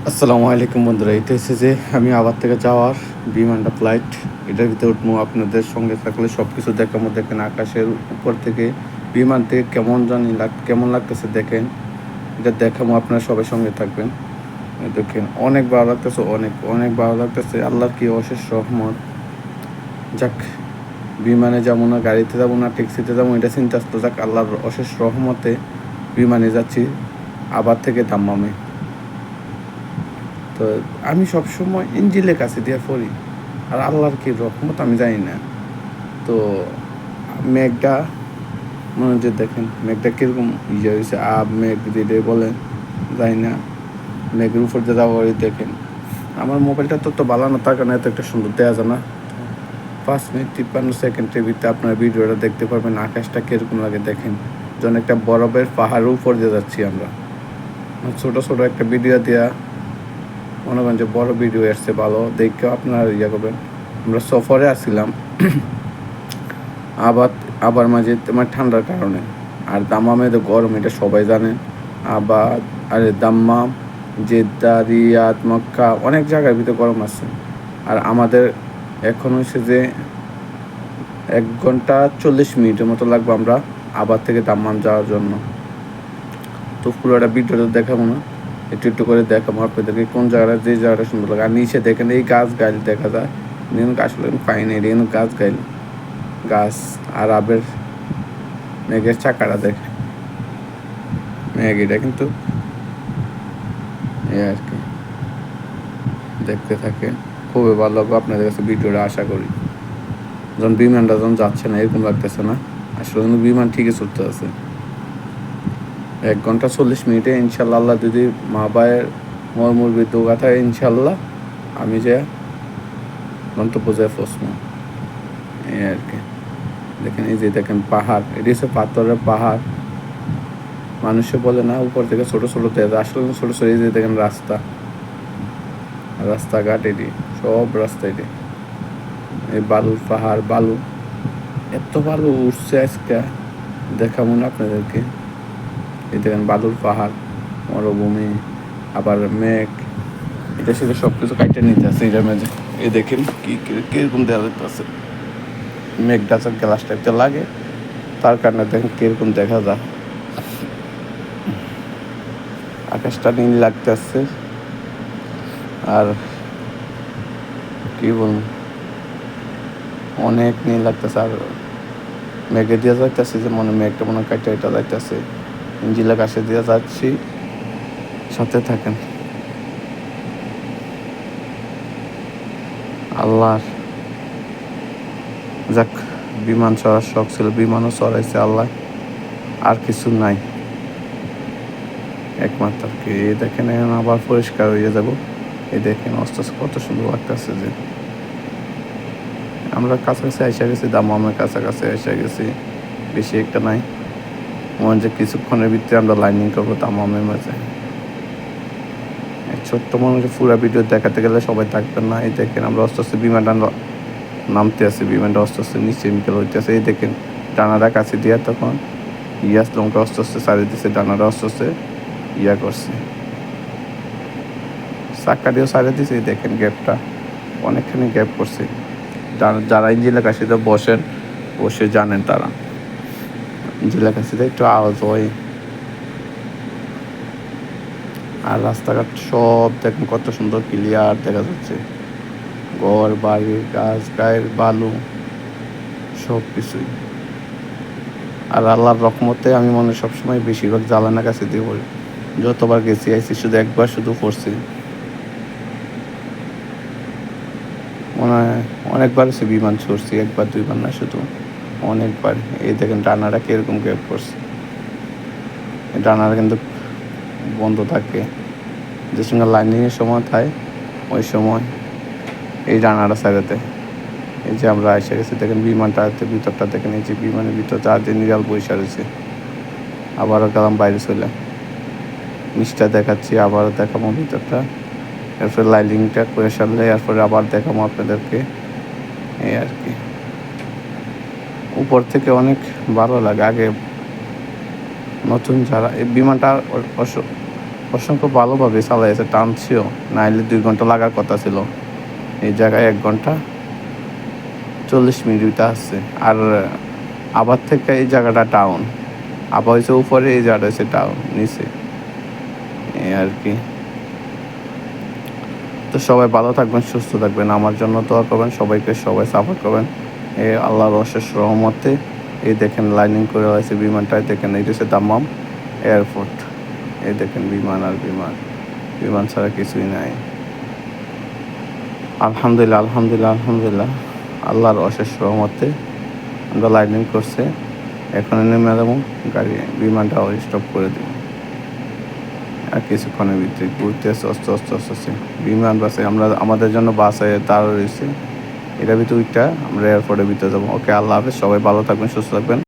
আসসালামু আলাইকুম বন্ধুরা, এটা হচ্ছে যে আমি আবার থেকে যাওয়ার বিমানটা ফ্লাইট। এটার ভিতরে উঠবো, আপনাদের সঙ্গে থাকলে সব কিছু দেখাবো। দেখেন আকাশের উপর থেকে বিমান থেকে কেমন লাগতেছে দেখেন, এটা দেখাবো। আপনারা সবাই সঙ্গে থাকবেন। দেখেন অনেক ভালো লাগতেছে, অনেক অনেক ভালো লাগতেছে। আল্লাহর কি অশেষ রহমত। যাক, বিমানে যাবো না, গাড়িতে যাবো না, ট্যাক্সিতে যাবো, এটা চিন্তা আসতো। যাক, আল্লাহর অশেষ রহমতে বিমানে যাচ্ছি আবার থেকে দাম্মামে। তো আমি সবসময় ইঞ্জিলের কাছে দিয়ে পড়ি, আর আল্লাহর কি রহমত আমি জানি না। তো মেঘটা মনে হচ্ছে, দেখেন মেঘটা কীরকম ইয়ে হয়েছে, মেঘ যেটা বলেন জানি না, মেঘের উপর দিয়ে যাওয়া দেখেন। আমার মোবাইলটা তো ভালো না, তার কারণে এত একটা সুন্দর দেওয়া যায় না। 5 মিনিট 53 সেকেন্ডের ভিতরে আপনার ভিডিওটা দেখতে পারবেন আকাশটা কীরকম লাগে। দেখেন যখন একটা বরফের পাহাড়ের উপর দিয়ে যাচ্ছি আমরা। ছোটো ছোটো একটা ভিডিও দেওয়া মনে করেন যে বড় ভিডিও আসছে, ভালো দেখে আপনার ইয়ে করবেন। আমরা সফরে আসছিলাম আবার আবার মাঝে তোমার ঠান্ডার কারণে, আর দাম্মামে তো গরম, এটা সবাই জানেন। আবার আরে দাম্মাম, জেদ্দা, রিয়াদ, মক্কা অনেক জায়গার ভিতরে গরম আছে। আর আমাদের এখন হচ্ছে যে 1 ঘন্টা 40 মিনিটের মতো লাগবে আমরা আবার থেকে দাম্মাম যাওয়ার জন্য। তো পুরোটা ভিডিওটা দেখাবো না, একটু একটু করে দেখাবো আপনাদেরকে কোন জায়গাটা, যে জায়গাটা সুন্দর লাগে। আর নিচে দেখেন এই গাছ গাইল দেখা যায়, আসলে পাইনি, এটা কিন্তু গাছ গাইল গাছ। আর আবের মেঘের চাকাটা দেখে, মেঘ এটা কিন্তু এই আর কি, দেখতে থাকে খুবই ভালো লাগবে আপনাদের কাছে ভিডিওটা। আশা করি যখন বিমানটা যখন যাচ্ছে না এরকম লাগতেছে না, আসলে কিন্তু বিমান ঠিকই চলতে আছে। 1 ঘন্টা 40 মিনিটে ইনশাল্লাহ, আল্লাহ যদি মা বায়ের মর্মুরবি দোগা থাকে, ইনশাল্লাহ আমি যে গন্তব্য যায় ফসমো এই আর কি। দেখেন এই যে দেখেন পাহাড়, এটি হচ্ছে পাথরের পাহাড়। মানুষে বলে না উপর থেকে ছোটো ছোটো দেয়, আসলে ছোটো ছোটো। এই যে দেখেন রাস্তাঘাট, এটি সব রাস্তা, এটি এই বালু পাহাড়, বালু এত বালু উঠছে আজকে, দেখাবো না আপনাদেরকে। এই দেখেন বালুর পাহাড়, মরুভূমি, আবার মেঘ, এটা সেটা সব কিছু কাইটে নিতে আছে এটার মাঝে। এই দেখেন কিরকম দেওয়া যেতেছে, মেঘটা গ্লাস টাইপটা লাগে, তার কারণে দেখেন কিরকম দেখা যায়। আকাশটা নীল লাগতেছে, আর কি বলবো, অনেক নীল লাগতেছে। আর মেঘে দিয়ে যাইতেছে, যে মেঘটা মনে কাইটা এটা যাইতেছে, ইঞ্জিলের কাছে দিয়ে যাচ্ছি, সাথে থাকেন। আল্লাহর যাক, বিমান চড়ার শখ ছিল, বিমানও চড়াইছে আল্লাহ, আর কিছু নাই একমাত্র কি। এই দেখেন এখন আবার পরিষ্কার হয়ে যাব। এই দেখেন আস্তে আস্তে কত সুন্দর লাগতেছে, যে আমরা কাছাকাছি এসে গেছি, দাম্মামের কাছাকাছি এসে গেছি, বেশি একটা নাই। মনে যে কিছুক্ষণের ভিতরে আমরা লাইনিং করবো দাম্মামের মাঝে। ছোট্ট মানুষের পুরো ভিডিও দেখাতে গেলে সবাই থাকবেন না। এই দেখেন আমরা আস্তে আস্তে বিমানটা নামতে আছে, বিমানটা আস্তে আস্তে নিচে মিকেল হইতেছে। এই দেখেন ডানাটা কাছে দিয়া তখন ইয়াস লঙ্কা আস্তে আস্তে ছাড়িয়ে দিচ্ছে, ডানাটা আস্তে আস্তে ইয়া করছে, চাক্কা দিয়েও ছাড়িয়ে দিচ্ছে। এই দেখেন গ্যাপটা অনেকখানি গ্যাপ করছে। যারা ইঞ্জিনের কাছে বসে জানেন, তারা ইঞ্জিনের কাছে একটু আওয়াজ হয়। আর রাস্তাঘাট সব দেখেন কত সুন্দর ক্লিয়ার দেখা যাচ্ছে, ঘর বাড়ি গাছ গায়ের বালু সব কিছুই। আর আল্লাহর রহমতে আমি মনে সবসময় বেশিরভাগ জ্বালানা কাছে দিয়ে পড়ি। যতবার গেছি আইসি, শুধু একবার শুধু পড়ছি, মনে হয় অনেকবার সে বিমান ছড়ছি, একবার দুইবার না, শুধু অনেকবার। এই দেখেন ডানাটা কীরকম গ্যাপ করছে, ডানাটা কিন্তু বন্ধ থাকে, যে সঙ্গে লাইনিংয়ের সময় থাকে ওই সময় এই ডানাটা সাইডেতে। এই যে আমরা এসে গেছি, দেখেন বিমানটাতে ভিতরটা দেখেন, এই যে বিমানের ভিতর যার যে নিরাল বৈশা রয়েছে। আবারও গেলাম বাইরে চলে, নিচটা দেখাচ্ছি, আবারও দেখাবো ভিতরটা, এরপরে লাইনিংটা করে সারলে এরপরে আবার দেখাবো আপনাদেরকে এই আর কি। উপর থেকে অনেক ভালো লাগে। আগে নতুন যারা এই বিমানটা অসংখ্য ভালোভাবে চালাইছে, টানছিও, নাইলে 2 ঘন্টা লাগার কথা ছিল, এই জায়গায় 1 ঘন্টা 40 মিনিট আসছে। আর আবার থেকে এই জায়গাটা ডাউন, আবার হয়েছে উপরে, এই জায়গাটা হয়েছে ডাউন নিচে, এই আর কি। তো সবাই ভালো থাকবেন, সুস্থ থাকবেন, আমার জন্য দোয়া করবেন, সবাইকে সবাই সাপোর্ট করবেন। এই আল্লাহর অশেষ রহমতে এই দেখেন লাইনিং করে হয়েছে বিমানটায়, দেখেন এই হচ্ছে দাম্মাম এয়ারপোর্ট। এই দেখেন বিমান আর বিমান, বিমান ছাড়া কিছুই নাই। আলহামদুলিল্লাহ, আলহামদুলিল্লাহ, আলহামদুলিল্লাহ, আল্লাহর অশেষ রহমতে আমরা লাইনিং করছে। এখন নেমে যাবো, গাড়ি বিমানটাও স্টপ করে দিই। আর কিছুক্ষণের ভিতরে ঘুরতে আসছে, আস্তে আস্তে আস্তে আস্তে বিমান বাসে আমরা, আমাদের জন্য বাসে দাঁড়া রয়েছে। এটার ভিতরে আমরা এয়ারপোর্টের ভিতরে যাবো। ওকে, আল্লাহ হাফেজ, সবাই ভালো থাকবেন, সুস্থ থাকবেন।